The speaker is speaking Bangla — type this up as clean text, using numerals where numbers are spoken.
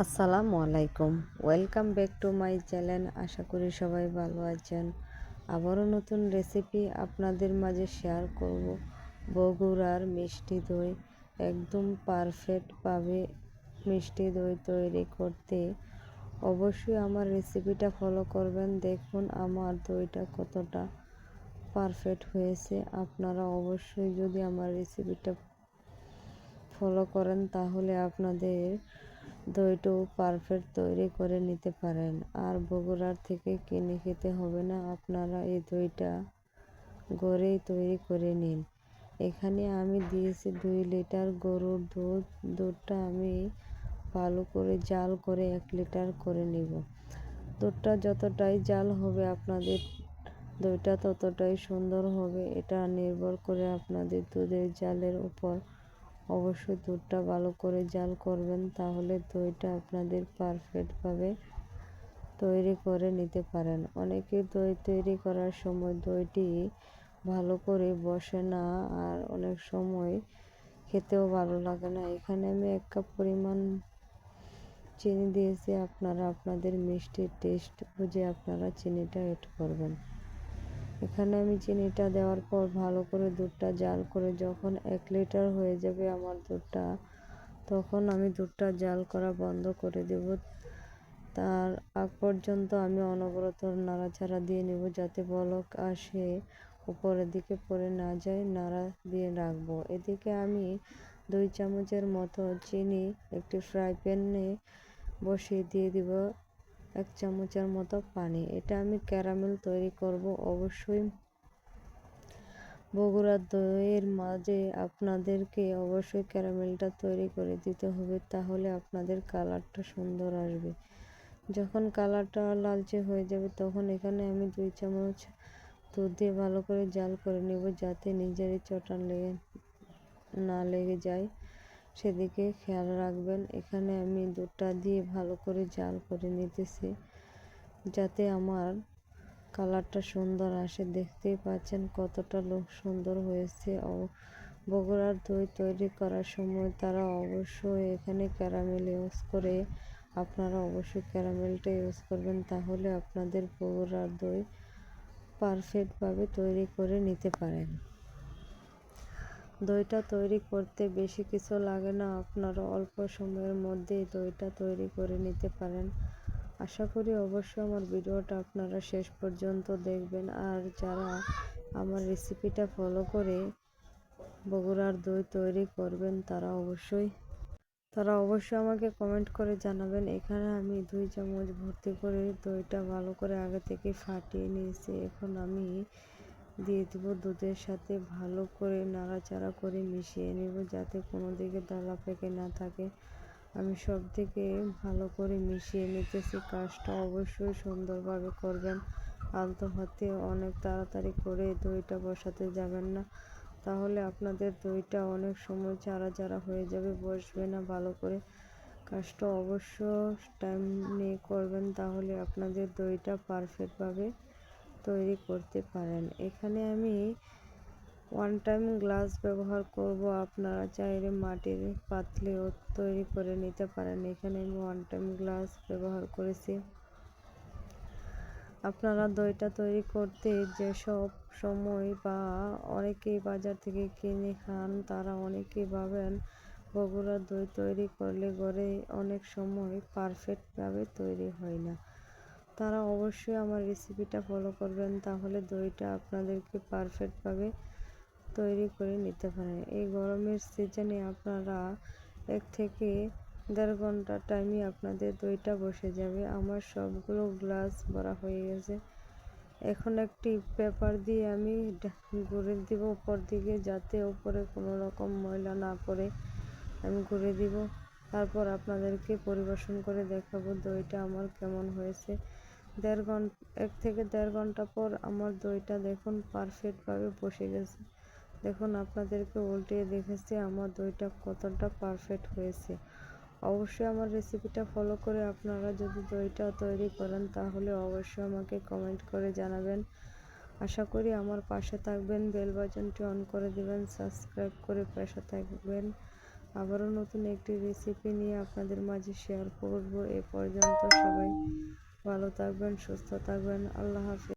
আসসালামু আলাইকুম। Welcome back to my channel. আশা করি সবাই ভালো আছেন। আবারও নতুন রেসিপি আপনাদের মাঝে শেয়ার করব। বগুড়ার মিষ্টি দই একদম পারফেক্টভাবে মিষ্টি দই তৈরি করতে অবশ্যই আমার রেসিপিটা ফলো করবেন। দেখুন আমার দইটা কতটা পারফেক্ট হয়েছে। আপনারা অবশ্যই যদি আমার রেসিপিটা ফলো করেন তাহলে আপনাদের দইটাও পারফেক্ট তৈরি করে নিতে পারেন। আর বগুড়ার থেকে কিনে খেতে হবে না, আপনারা এই দইটা ঘরেই তৈরি করে নিন। এখানে আমি দিয়েছি 2 লিটার গরুর দুধ। দুধটা আমি ভালো করে জাল করে 1 লিটার করে নিব। দুধটা যতটাই জাল হবে আপনাদের দইটা ততটাই সুন্দর হবে। এটা নির্ভর করে আপনাদের দুধের জালের উপর। অবশ্যই দুধটা ভালো করে জাল করবেন, তাহলে দইটা আপনাদের পারফেক্টভাবে তৈরি করে নিতে পারেন। অনেকে দই তৈরি করার সময় দইটি ভালো করে বসে না, আর অনেক সময় খেতেও ভালো লাগে না। এখানে আমি 1 কাপ পরিমাণ চিনি দিয়েছি। আপনারা আপনাদের মিষ্টির টেস্ট বুঝে আপনারা চিনিটা অ্যাড করবেন। এখানে আমি চিনিটা দেওয়ার পর ভালো করে দুধটা জাল করে যখন 1 লিটার হয়ে যাবে আমার দুধটা, তখন আমি দুধটা জাল করা বন্ধ করে দেব। তার আগ পর্যন্ত আমি অনবরত নাড়াচাড়া দিয়ে নেব, যাতে বলক আসে উপরের দিকে পড়ে না যায়। নাড়া দিয়ে রাখবো। এদিকে আমি 2 চামচের মতো চিনি একটি ফ্রাই প্যানে বসিয়ে দিয়ে দিব 1 চামচের মতো পানি। এটা আমি ক্যারামেল তৈরি করব। অবশ্যই বগুড়ার দইয়ের মাঝে আপনাদেরকে অবশ্যই ক্যারামেলটা তৈরি করে দিতে হবে, তাহলে আপনাদের কালারটা সুন্দর আসবে। যখন কালারটা লালচে হয়ে যাবে তখন এখানে আমি 2 চামচ দুধ দিয়ে ভালো করে জাল করে নেব, যাতে নিজেরই চটান না লেগে যায়, সেদিকে খেয়াল রাখবেন। এখানে আমি দুধটা দিয়ে ভালো করে জাল করে নিতেছি, যাতে আমার কালারটা সুন্দর আসে। দেখতেই পাচ্ছেন কতটা সুন্দর হয়েছে। বগুড়ার দই তৈরি করার সময় তারা অবশ্যই এখানে ক্যারামেল ইউজ করে। আপনারা অবশ্যই ক্যারামেলটা ইউজ করবেন, তাহলে আপনাদের বগুড়ার দই পারফেক্টভাবে তৈরি করে নিতে পারেন। দইটা তৈরি করতে বেশি কিছু লাগে না, আপনারা অল্প সময়ের মধ্যেই দইটা তৈরি করে নিতে পারেন। আশা করি অবশ্যই আমার ভিডিওটা আপনারা শেষ পর্যন্ত দেখবেন। আর যারা আমার রেসিপিটা ফলো করে বগুড়ার দই তৈরি করবেন তারা অবশ্যই আমাকে কমেন্ট করে জানাবেন। এখানে আমি 2 চামচ ভর্তি করে দইটা ভালো করে আগে থেকে ফাটিয়ে নিয়েছি। এখন আমি দিয়ে দেব দুধের সাথে, ভালো করে নাড়াচাড়া করে মিশিয়ে নেব, যাতে কোনো দিকে দলা পেকে না থাকে। আমি সব দিকে ভালো করে মিশিয়ে নিতেছি। কাজটা অবশ্যই সুন্দরভাবে করবেন। আলতো হাতে অনেক তাড়াতাড়ি করে দইটা বসাতে যাবেন না, তাহলে আপনাদের দইটা অনেক সময় চাড়া হয়ে যাবে, বসবে না ভালো করে। কাজটা অবশ্য টাইম নিয়ে করবেন, তাহলে আপনাদের দইটা পারফেক্টভাবে তৈরি করতে পারেন। এখানে আমি 1 টাইম গ্লাস ব্যবহার করব। আপনারা চাইলে মাটির পাতিলেও তৈরি করে নিতে পারেন। এখানে আমি 1 টাইম গ্লাস ব্যবহার করেছি। আপনারা দইটা তৈরি করতে যেসব সময় বা অনেকেই বাজার থেকে কিনে খান, তারা অনেকেই ভাবেন বগুড়ার দই তৈরি করলে ঘরে অনেক সময় পারফেক্টভাবে তৈরি হয় না। তারা অবশ্যই আমার রেসিপিটা ফলো করবেন, তাহলে দইটা আপনাদেরকে পারফেক্টভাবে তৈরি করে নিতে পারেন। এই গরমের সিজনে আপনারা 1 থেকে 1.5 ঘন্টা টাইমে আপনাদের দইটা বসে যাবে। আমার সবগুলো গ্লাস ভরা হয়ে গেছে। এখন একটি পেপার দিয়ে আমি গুঁড়ে দিব উপর দিকে, যাতে উপরে কোনো রকম ময়লা না পড়ে। আমি গুঁড়ে দিব, তারপর আপনাদেরকে পরিবেশন করে দেখাবো দইটা আমার কেমন হয়েছে। 1 থেকে 1.5 ঘন্টা পর আমার দইটা দেখুন পারফেক্টভাবে বসে গেছে। দেখুন আপনাদেরকে উল্টিয়ে দেখেছি আমার দইটা কতটা পারফেক্ট হয়েছে। অবশ্যই আমার রেসিপিটা ফলো করে আপনারা যদি দইটা তৈরি করেন, তাহলে অবশ্যই আমাকে কমেন্ট করে জানাবেন। আশা করি আমার পাশে থাকবেন, বেল বাটনটি অন করে দিবেন, সাবস্ক্রাইব করে পাশে থাকবেন। আবারও নতুন একটি রেসিপি নিয়ে আপনাদের মাঝে শেয়ার করব। এ পর্যন্ত সবাই ভালো থাকবেন, সুস্থ থাকবেন। আল্লাহ হাফেজ।